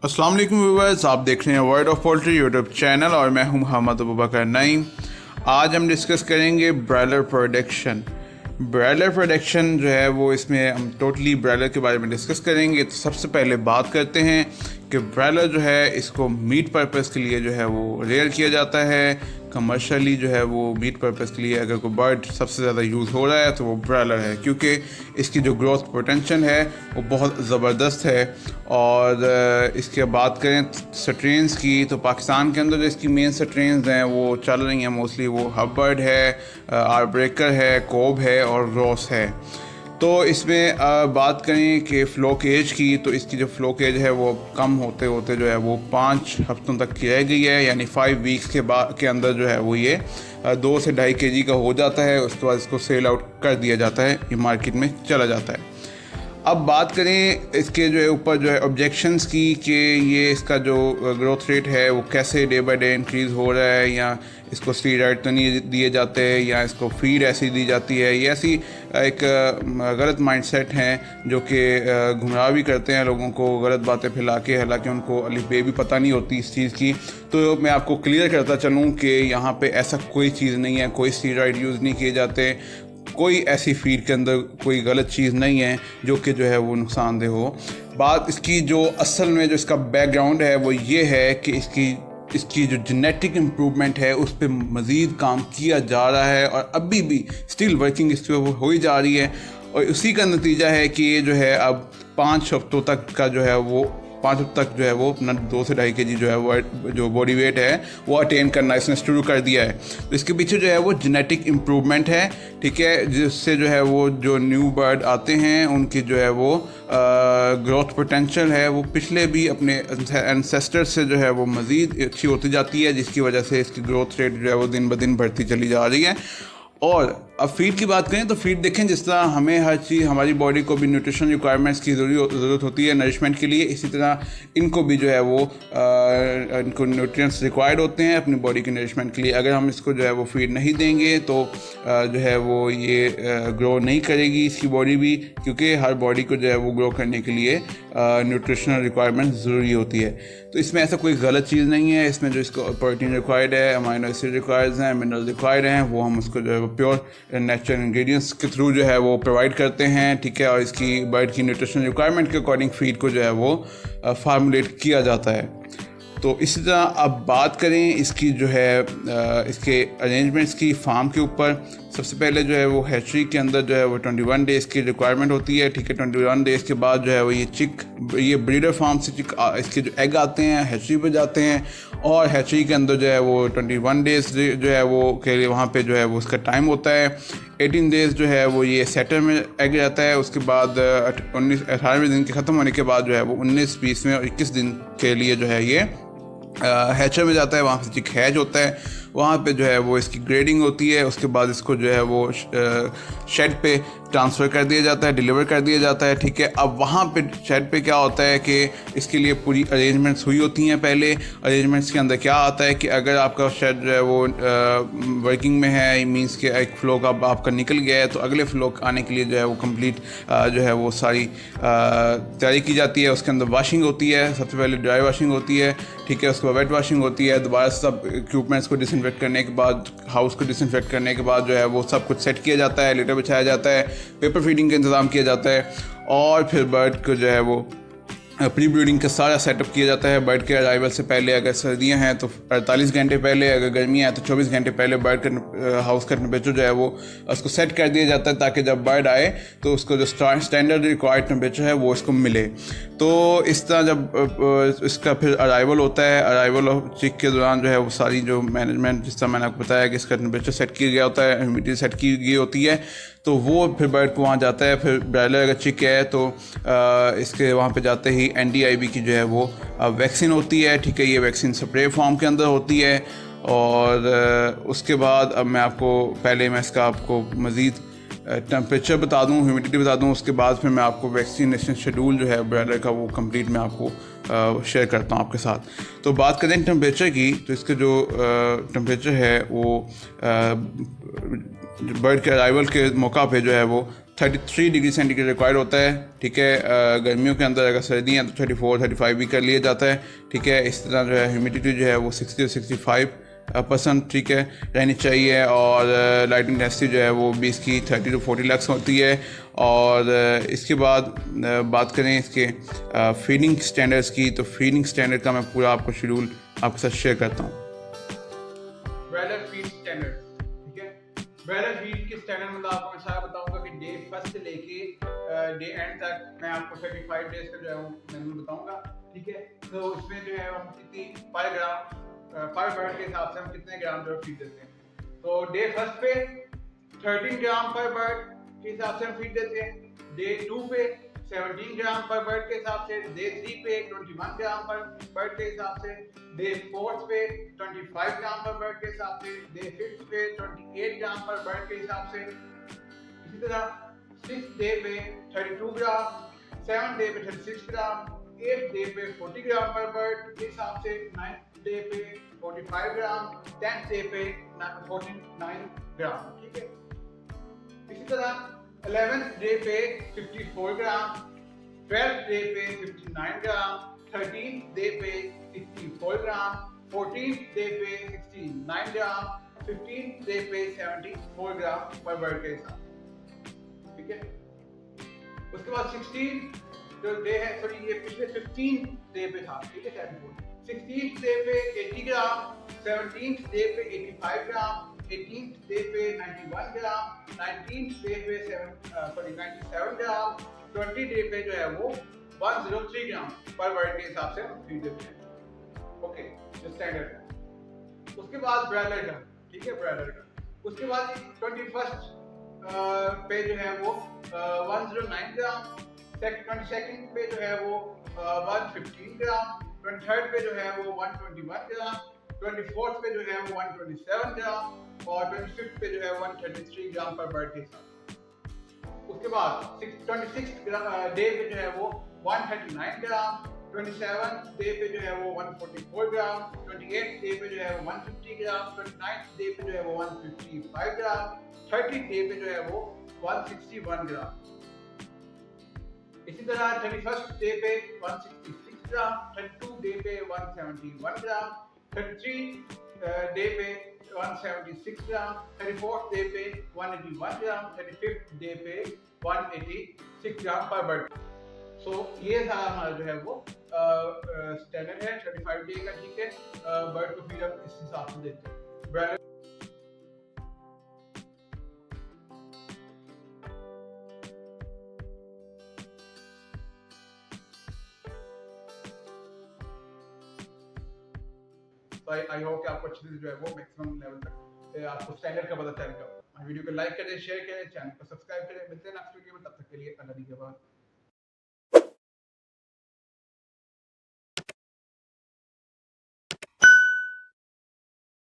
अस्सलाम वालेकुम व्यूअर्स, आप देख रहे हैं world of poultry YouTube channel और मैं हूं मोहम्मद अबूबकर नईम। आज हम डिस्कस करेंगे ब्रॉयलर प्रोडक्शन। ब्रॉयलर प्रोडक्शन जो है वो इसमें हम टोटली ब्रॉयलर के बारे में डिस्कस करेंगे। तो सबसे पहले बात करते हैं कि ब्रॉयलर जो है इसको मीट पर्पस के लिए जो है वो रेयर किया जाता है। कमर्शियली जो है वो मीट पर्पस के लिए अगर कोई बर्ड सबसे ज़्यादा यूज़ हो रहा है तो वो ब्रॉयलर है, क्योंकि इसकी जो ग्रोथ पोटेंशियल है वो बहुत ज़बरदस्त है। और इसके बात करें स्ट्रेन्स की, तो पाकिस्तान के अंदर जो इसकी मेन स्ट्रेन्स हैं वो चल रही हैं मोस्टली वो हबर्ड है, आर ब्रेकर है, कोब है और रॉस है। तो इसमें बात करें कि फ्लो केज की, तो इसकी जो फ्लो केज है वो कम होते होते जो है वो 5 हफ्तों तक की रह गई है, यानी 5 वीक्स के अंदर जो है वो ये 2 से 2.5 kg का हो जाता है। उसके बाद इसको सेल आउट कर दिया जाता है, ये मार्केट में चला जाता है। अब बात करें इसके जो है ऊपर जो है ऑब्जेक्शंस की कि ये इसका जो ग्रोथ रेट है वो कैसे डे बाय डे इंक्रीज़ हो रहा है, या इसको स्टीरॉयड तो नहीं दिए जाते, या इसको फीड ऐसी दी जाती है। ये ऐसी एक गलत माइंडसेट हैं जो कि गुमराह भी करते हैं लोगों को गलत बातें फैला के, हालांकि उनको अलिफ बे भी पता नहीं होती इस चीज़ की। तो मैं आपको क्लियर करता चलूँ कि यहाँ पे ऐसा कोई चीज़ नहीं है, कोई स्टीरॉयड यूज़ नहीं किए जाते, कोई ऐसी फीड के अंदर कोई गलत चीज़ नहीं है जो कि जो है वो नुकसानदेह हो। बात इसकी जो असल में जो इसका बैकग्राउंड है वो ये है कि इसकी जो जेनेटिक इम्प्रूवमेंट है उस पर मज़ीद काम किया जा रहा है और अभी भी स्टिल वर्किंग इस पर हो ही जा रही है। और उसी का नतीजा है कि ये जो है अब 5 हफ्तों तक का जो है वो 5 हफ्तों तक जो है वो अपना 2 से 2.5 kg जो है वो जो बॉडी वेट है वो अटेन करना इसने शुरू कर दिया है। तो इसके पीछे जो है वो जेनेटिक इम्प्रूवमेंट है, ठीक है, जिससे जो है वो जो न्यू बर्ड आते हैं उनकी जो है वो ग्रोथ पोटेंशियल है वो पिछले भी अपने एंसेस्टर से जो है वो मज़ीद अच्छी होती जाती है, जिसकी वजह से इसकी ग्रोथ रेट जो है वो दिन ब दिन बढ़ती चली जा रही है। और अब फीड की बात करें तो फीड देखें, जिस तरह हमें हर चीज़ हमारी बॉडी को भी न्यूट्रिशन रिक्वायरमेंट्स की ज़रूरत होती है नरिशमेंट के लिए, इसी तरह इनको भी जो है वो इनको न्यूट्रिएंट्स रिक्वायर्ड होते हैं अपनी बॉडी के नरिशमेंट के लिए। अगर हम इसको जो है वो फीड नहीं देंगे तो जो है वो ये ग्रो नहीं करेगी इसकी बॉडी भी, क्योंकि हर बॉडी को जो है वो ग्रो करने के लिए न्यूट्रिशनल रिक्वायरमेंट ज़रूरी होती है। तो इसमें ऐसा कोई गलत चीज़ नहीं है। इसमें जो इसको प्रोटीन रिक्वायर्ड है, अमाइनो एसिड रिक्वायर्ड हैं, मिनरल रिक्वायर्ड हैं, वो हम उसको जो है वो प्योर नेचुरल इंग्रेडिएंट्स के थ्रू जो है वो प्रोवाइड करते हैं, ठीक है। और इसकी बर्ड की न्यूट्रिशन रिक्वायरमेंट के अकॉर्डिंग फीड को जो है वो फार्मुलेट किया जाता है। तो इसी तरह अब बात करें इसकी जो है इसके अरेंजमेंट्स की फार्म के ऊपर, सबसे पहले जो है वो हैचरी के अंदर जो है वो 21 डेज़ की रिक्वायरमेंट होती है, ठीक है। 21 डेज़ के बाद जो है वो ये ब्रीडर फार्म से इसके जो एग आते हैं हैचरी पे जाते हैं, और हैचरी के अंदर जो है वो 21 डेज़ जो है वो के लिए वहाँ पे जो है वो उसका टाइम होता है। 18 डेज़ जो है वो ये सेटर में एग जाता है, उसके बाद 18वें दिन के ख़त्म होने के बाद जो है वो 19, 20वें और 21 दिन के लिए जो है ये हैचर में जाता है। वहाँ पे चिक हैच होता है, वहाँ पे जो है वो इसकी ग्रेडिंग होती है, उसके बाद इसको जो है वो शेड पे ट्रांसफ़र कर दिया जाता है, डिलीवर कर दिया जाता है, ठीक है। अब वहाँ पे शेड पे क्या होता है कि इसके लिए पूरी अरेंजमेंट्स हुई होती हैं। पहले अरेंजमेंट्स के अंदर क्या आता है कि अगर आपका शेड जो है वो वर्किंग में है, मींस के एक फ़्लो का आपका निकल गया है, तो अगले फ़्लो आने के लिए जो है वो कंप्लीट जो है वो सारी तैयारी की जाती है। उसके अंदर वाशिंग होती है, सबसे पहले ड्राई वाशिंग होती है, ठीक है, उसके बाद वेट वाशिंग होती है। दोबारा सब इक्विपमेंट्स को डिसइंफेक्ट करने के बाद, हाउस को डिसइंफेक्ट करने के बाद जो है वो सब कुछ सेट किया जाता है, लिटर बिछाया जाता है, पेपर फीडिंग का इंतज़ाम किया जाता है, और फिर बर्ड को जो है वो प्री ब्रीडिंग का सारा सेटअप किया जाता है। बर्ड के अराइवल से पहले, अगर सर्दियां हैं तो 48 घंटे पहले, अगर गर्मियां हैं तो 24 घंटे पहले बर्ड का हाउस का टेम्परेचर जो है वो उसको सेट कर दिया जाता है, ताकि जब बर्ड आए तो उसको जो स्टैंडर्ड रिक्वायर्ड टेम्परेचर है वो इसको मिले। तो इस तरह जब इसका फिर अराइवल होता है, अराइवल ऑफ चिक के दौरान जो है वो सारी जो मैनेजमेंट, जिस तरह मैंने आपको बताया कि इसका टेम्परेचर सेट किया गया होता है, ह्यूमिडिटी सेट की गई होती है, तो वो फिर बर्ड को वहाँ जाता है। फिर ब्रॉयलर अगर चिक है तो इसके वहाँ पे जाते ही NDIB की जो है वो वैक्सीन होती है, ठीक है। ये वैक्सीन स्प्रे फॉर्म के अंदर होती है। और उसके बाद अब मैं इसका आपको मज़ीद टेम्परेचर बता दूं, ह्यूमिडिटी बता दूं, उसके बाद फिर मैं आपको वैक्सीनेशन शेड्यूल जो है ब्रॉयलर का वो कंप्लीट मैं आपको शेयर करता हूं आपके साथ। तो बात करें टेम्परेचर की, तो इसके जो टेम्परेचर है वो बर्ड के अराइवल के मौका पे जो है वो 33 डिग्री सेंटीग्रेड रिक्वायर्ड होता है, ठीक है। गर्मियों के अंदर अगर सर्दी हैं तो 34-35 भी कर लिया जाता है, ठीक है। इस तरह जो है ह्यूमिडिटी जो है वो 60-65% ठीक है रहनी चाहिए। और लाइटिंग इंटेंसिटी जो है वो भी इसकी 30 to 40 लक्स होती है। और इसके बाद बात करें इसके फीडिंग स्टैंडर्ड्स की, तो फीडिंग स्टैंडर्ड का मैं पूरा आपको शेड्यूल आपके साथ शेयर करता हूँ। ब्रॉयलर फीड स्टैंडर्ड, ठीक है। ब्रॉयलर फीड के स्टैंडर्ड मतलब आपको मैं सारा बताऊंगा कि डे फर्स्ट से लेके डे एंड तक मैं आपको 35 डेज का जो है वो मेन्यू बताऊंगा, ठीक है। तो इसमें जो है हम कितनी पर ग्राम पर बर्ड के हिसाब से हम कितने ग्राम जो फीड देते हैं। तो डे फर्स्ट पे 13 ग्राम पर बर्ड के हिसाब से हम फीड देते हैं। डे 2 पे 17 ग्राम पर बर्ड के हिसाब से। डे 3 पे 21 ग्राम पर बर्ड के हिसाब से। डे 4 पे 25 ग्राम पर बर्ड के हिसाब से। डे 5 पे 28 ग्राम पर बर्ड के हिसाब से। इसी तरह 6 डे पे 32 ग्राम, 7 डे पे 36 ग्राम, 8 डे पे 40 ग्राम पर बर्ड के हिसाब से, 9 डे पे 45 ग्राम, 10 डे पे 49 ग्राम, ठीक है। इसी तरह 11th डे पे 54 ग्राम, 12th डे पे 59 ग्राम, 13th डे पे 64 ग्राम, 14th डे पे 69 ग्राम, 15th डे पे 74 ग्राम पर बर्ड के हिसाब, ठीक है। उसके बाद 16 जो डे है, सॉरी ये पिछले 15 डे पे था, ठीक है। 16th डे पे 80 ग्राम, 17th डे पे 85 ग्राम, 18th डे पे 91 ग्राम, 19th डे पे 97 ग्राम, 20 डे पे जो है वो 103 ग्राम पर बर्ड के हिसाब से हम फीड देते हैं, ओके, जो स्टैंडर्ड है। उसके बाद ब्रॉयलर का, ठीक है, ब्रॉयलर का। उसके बाद 21st पे जो है वो 109 ग्राम, 22nd पे जो है वो 115 ग्राम, 23rd पे जो है वो 121 ग्राम, 24th पे जो है वो 127 ग्राम और 25th पे जो है 133 ग्राम पर बर्ड के हिसाब। उसके बाद 26th डे पे जो है वो 139 ग्राम, 27th डे पे जो है वो 144 ग्राम, 28th डे पे जो है वो 150 ग्राम, 29th डे पे जो है वो 155 ग्राम, 30th डे पे जो है वो 161 ग्राम। इसी तरह 31st डे पे 166 ग्राम, 32 डे पे 171 ग्राम, 33 डे पे 176 ग्राम, 34th डे पे 181 ग्राम, 35th डे पे 186 ग्राम पर बर्ड। सो ये सारा हमारा जो है वो स्टैंडर्ड है 35 डे का, ठीक है। बर्ड को फीड हम इस हिसाब से देते हैं। तो आई होप कि आपको अच्छे से जो है वो मैक्सिमम लेवल तक आपको स्टैंडर्ड का पता चलेगा। वीडियो को लाइक करें, शेयर करें, चैनल को सब्सक्राइब करें। मिलते हैं नेक्स्ट वीडियो में, तब तक के लिए अल्लाह की